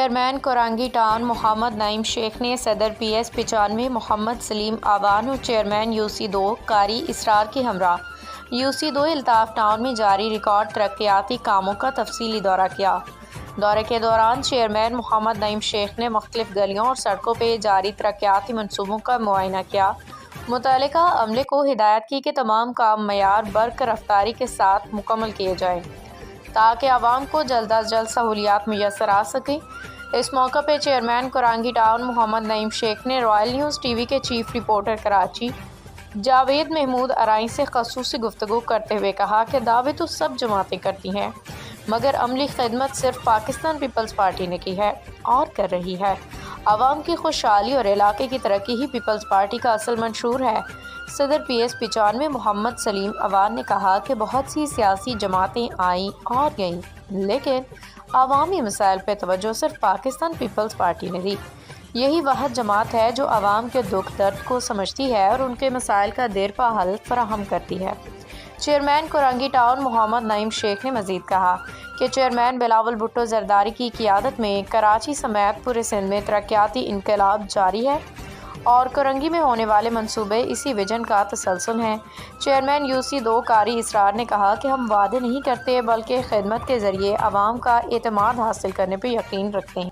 Chairman کرانگی town محمد نعیم شیخ نے صدر P S 95 محمد سلیم آوان اور چیئرمین UC2 قاری اسرار کے ہمراہ UC2 الطاف ٹاؤن میں جاری ریکارڈ ترقیاتی کاموں کا تفصیلی دورہ کیا۔ دورے کے دوران چیئرمین محمد نعیم شیخ نے مختلف گلیوں اور سڑکوں پہ جاری ترقیاتی منصوبوں کا معائنہ کیا۔ متعلقہ عملے کو ہدایت کی کہ تمام کام معیار برق رفتاری کے ساتھ مکمل کیے جائیں تاکہ عوام کو جلد از جلد سہولیات میسر آ سکیں۔ اس موقع پہ چیئرمین کرانگی ٹاؤن محمد نعیم شیخ نے رائل نیوز ٹی وی کے چیف رپورٹر کراچی جاوید محمود ارائیں سے خصوصی گفتگو کرتے ہوئے کہا کہ دعوے تو سب جماعتیں کرتی ہیں مگر عملی خدمت صرف پاکستان پیپلز پارٹی نے کی ہے اور کر رہی ہے۔ عوام کی خوشحالی اور علاقے کی ترقی ہی پیپلز پارٹی کا اصل منشور ہے۔ صدر پی ایس 95 محمد سلیم آوان نے کہا کہ بہت سی سیاسی جماعتیں آئیں اور گئیں لیکن عوامی مسائل پہ توجہ صرف پاکستان پیپلز پارٹی نے دی۔ یہی واحد جماعت ہے جو عوام کے دکھ درد کو سمجھتی ہے اور ان کے مسائل کا دیر پا حل فراہم کرتی ہے۔ چیئرمین کرانگی ٹاؤن محمد نعیم شیخ نے مزید کہا کہ چیئرمین بلاول بھٹو زرداری کی قیادت میں کراچی سمیت پورے سندھ میں ترقیاتی انقلاب جاری ہے اور کرنگی میں ہونے والے منصوبے اسی ویژن کا تسلسل ہیں۔ چیئرمین UC2 قاری اسرار نے کہا کہ ہم وعدے نہیں کرتے بلکہ خدمت کے ذریعے عوام کا اعتماد حاصل کرنے پہ یقین رکھتے ہیں۔